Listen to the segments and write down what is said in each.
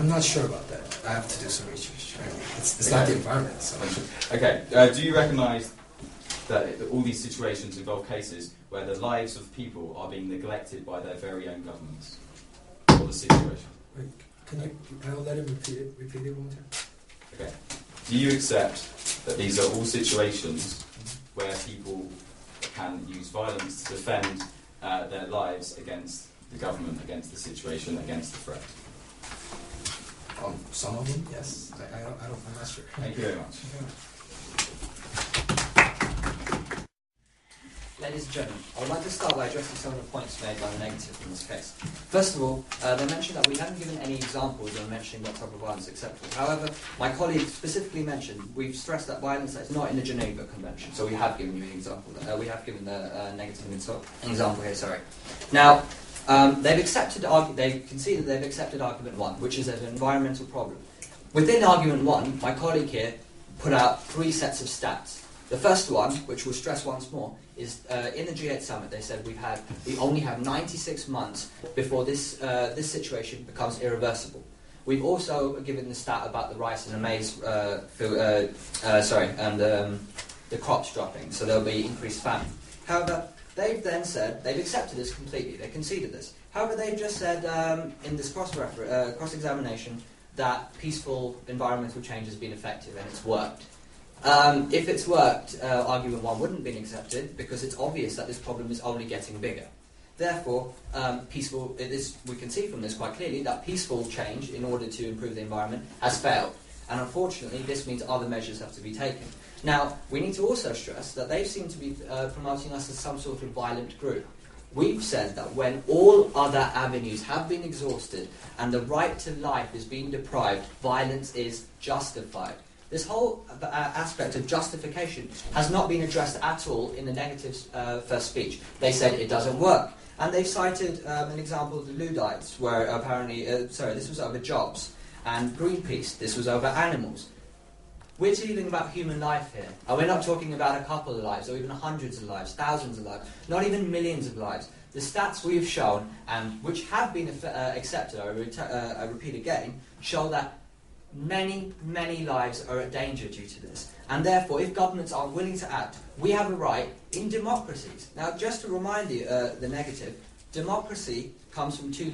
I'm not sure about that. I have to do some research. It's not the environment. So. Okay. Do you recognise that all these situations involve cases where the lives of people are being neglected by their very own governments? Or the situation? Wait, I'll let him repeat it one more time. Okay. Do you accept that these are all situations where people can use violence to defend their lives against the government, against the situation, against the threat? Some of them, yes. I'm not sure. Thank you very much. Ladies and gentlemen, I would like to start by addressing some of the points made by the negative in this case. First of all, they mentioned that we haven't given any examples of mentioning what type of violence is acceptable. However, my colleague specifically mentioned, we've stressed that violence is not in the Geneva Convention, so we have given you an example. We have given the negative example here, sorry. Now, they conceded they've accepted argument 1, which is an environmental problem. Within argument 1, my colleague here put out 3 sets of stats. The first one, which we'll stress once more, is in the G8 summit. They said we only have 96 months before this situation becomes irreversible. We've also given the stat about the rice and the maize, the crops dropping, so there'll be increased famine. However, they've then said they've accepted this completely. They conceded this. However, they've just said in this cross-examination that peaceful environmental change has been effective and it's worked. If it's worked, argument 1 wouldn't have been accepted because it's obvious that this problem is only getting bigger. Therefore, we can see from this quite clearly that peaceful change in order to improve the environment has failed. And unfortunately, this means other measures have to be taken. Now, we need to also stress that they seem to be promoting us as some sort of violent group. We've said that when all other avenues have been exhausted and the right to life is being deprived, violence is justified. This whole aspect of justification has not been addressed at all in the negative first speech. They said it doesn't work. And they've cited an example of the Luddites, where apparently, this was over jobs, and Greenpeace, this was over animals. We're dealing about human life here, and we're not talking about a couple of lives, or even hundreds of lives, thousands of lives, not even millions of lives. The stats we've shown, and which have been accepted, I repeat again, show that many, many lives are at danger due to this. And therefore, if governments are willing to act, we have a right in democracies. Now, just to remind you the negative, democracy comes from two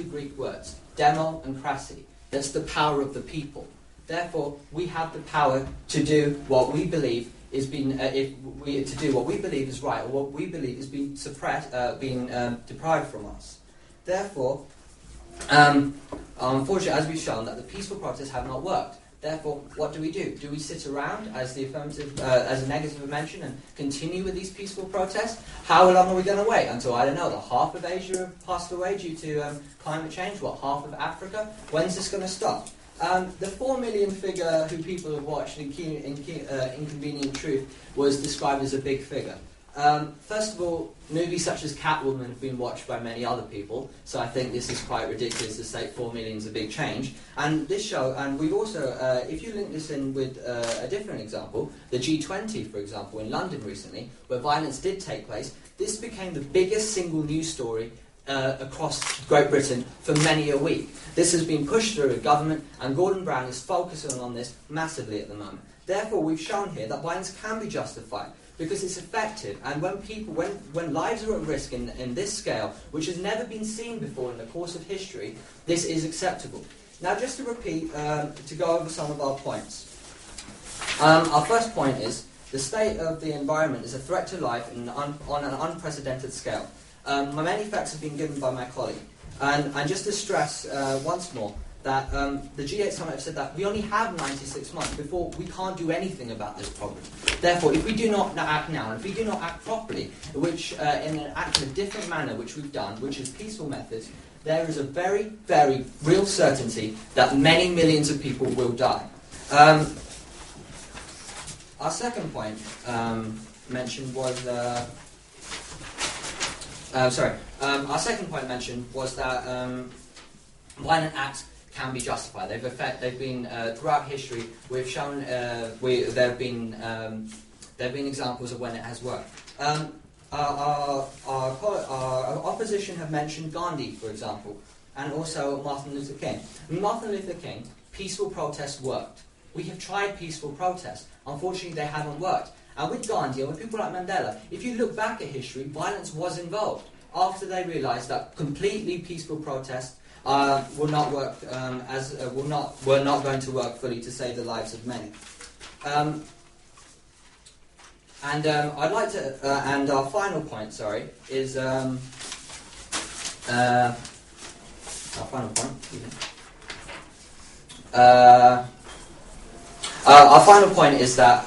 Greek words, demo and krasi. That's the power of the people. Therefore, we have the power to do what we believe is what we believe is right, or what we believe is being suppressed, deprived from us. Therefore, unfortunately, as we've shown, that the peaceful protests have not worked. Therefore, what do? Do we sit around, as the affirmative, as a negative mention, and continue with these peaceful protests? How long are we going to wait? Until, I don't know, the half of Asia have passed away due to climate change? What, half of Africa? When's this going to stop? The 4 million figure who people have watched in Inconvenient Truth was described as a big figure. First of all, movies such as Catwoman have been watched by many other people, so I think this is quite ridiculous to say 4 million is a big change. And this show, and we've also, if you link this in with a different example, the G20, for example, in London recently, where violence did take place, this became the biggest single news story across Great Britain for many a week. This has been pushed through the government, and Gordon Brown is focusing on this massively at the moment. Therefore, we've shown here that violence can be justified, because it's effective, and when lives are at risk in this scale, which has never been seen before in the course of history, this is acceptable. Now, just to repeat, to go over some of our points. Our first point is, the state of the environment is a threat to life on an unprecedented scale. Many facts have been given by my colleague, and just to stress once more, that the G8 summit have said that we only have 96 months before we can't do anything about this problem. Therefore, if we do not act now, and if we do not act properly, which in an act in a different manner, which we've done, which is peaceful methods, there is a very, very real certainty that many millions of people will die. Our second point mentioned was our second point mentioned was that violent acts can be justified. They've been throughout history. We've shown there have been examples of when it has worked. Our opposition have mentioned Gandhi, for example. and also Martin Luther King. Martin Luther King, peaceful protests worked. We have tried peaceful protests. Unfortunately, they haven't worked. And with Gandhi and with people like Mandela, if you look back at history, violence was involved after they realised that completely peaceful protests will not work were not going to work fully to save the lives of many. I'd like to, and our final point, is our final point. Our final point is that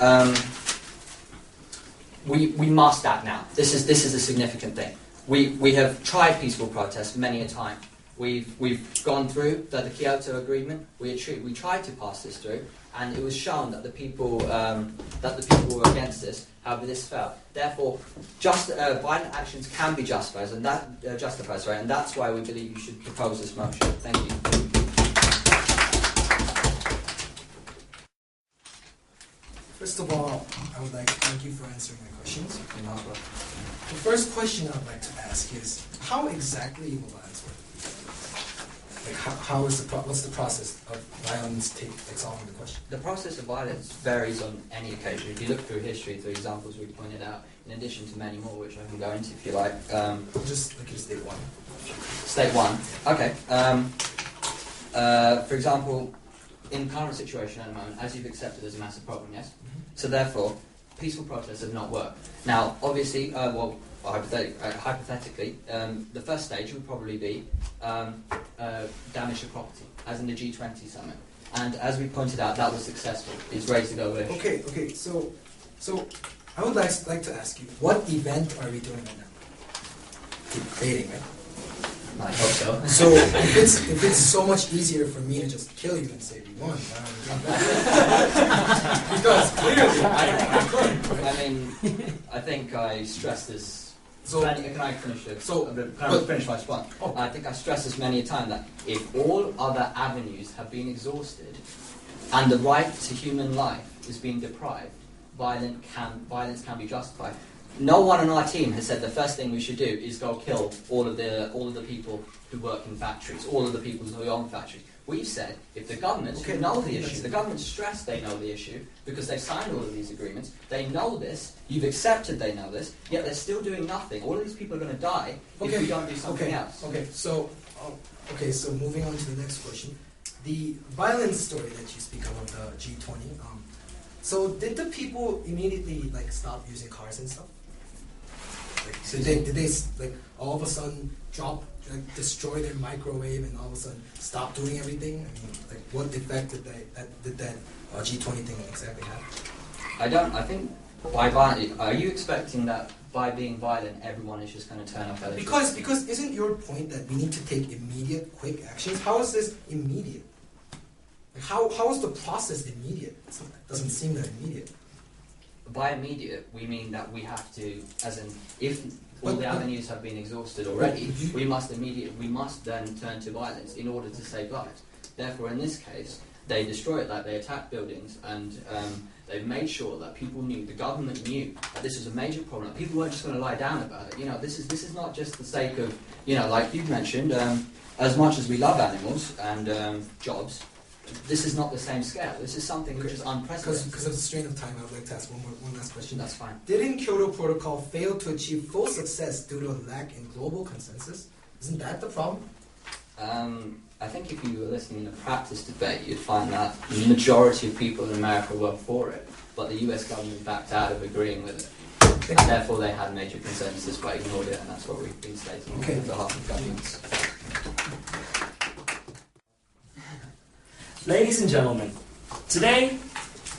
we must act now. This is a significant thing. We have tried peaceful protests many a time. We've gone through the Kyoto Agreement. We tried to pass this through, and it was shown that the people were against this. However, this fell. Therefore, violent actions can be justified, and and that's why we believe you should propose this motion. Thank you. First of all, I would like to thank you for answering my questions. The first question I would like to ask is, how exactly will violence work? Like, what's the process of violence solving the question? The process of violence varies on any occasion. If you look through history, through examples we pointed out, in addition to many more, which I can go into if you like. Just state one. State one. Okay. For example, in the current situation at the moment, as you've accepted, there's a massive problem, yes? Mm-hmm. So therefore, peaceful protests have not worked. Now, obviously, hypothetically, the first stage would probably be damage to property, as in the G20 summit. And as we pointed out, that was successful. It's raised the global issue. Okay. So I would like to ask you, what event are we doing right now? Debating, right? I hope so. So if it's so much easier for me to just kill you and say we won, why don't we do that? Because clearly I couldn't. Right? I mean, I think I stressed this. So can I finish it? Can I finish my response? Oh. I think I stressed this many a time that if all other avenues have been exhausted and the right to human life is being deprived, violence can be justified. No one on our team has said the first thing we should do is go kill all of the people who work in factories, all of the people who own factories. We've said if the governments who know the issue, the government stress they know the issue because they've signed all of these agreements, they know this, you've accepted they know this, yet they're still doing nothing. All of these people are going to die if we don't do something else. So moving on to the next question. The violence story that you speak of the G20, so did the people immediately stop using cars and stuff? Did they all of a sudden destroy their microwave and all of a sudden stop doing everything? I mean, what effect did that G20 thing exactly have? I think by violent, are you expecting that by being violent, everyone is just going to turn off electricity? Because isn't your point that we need to take immediate, quick actions? How is this immediate? How is the process immediate? It doesn't seem that immediate. By immediate, we mean that we have to, as in, if all the avenues have been exhausted already, we must then turn to violence in order to save lives. Therefore, in this case, they destroyed that, they attacked buildings, and they've made sure that people knew, the government knew that this was a major problem. People weren't just going to lie down about it. This is not just the sake of, like you've mentioned, as much as we love animals and jobs, this is not the same scale. This is something which is unprecedented. Because of the strain of time, I would like to ask one last question. That's fine. Didn't Kyoto Protocol fail to achieve full success due to a lack in global consensus? Isn't that the problem? I think if you were listening to the practice debate, you'd find that the majority of people in America were for it, but the US government backed out of agreeing with it. And therefore they had major consensus but ignored it, and that's what we've been stating on behalf of governments. Ladies and gentlemen, today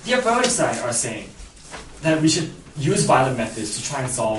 the opposing side are saying that we should use violent methods to try and solve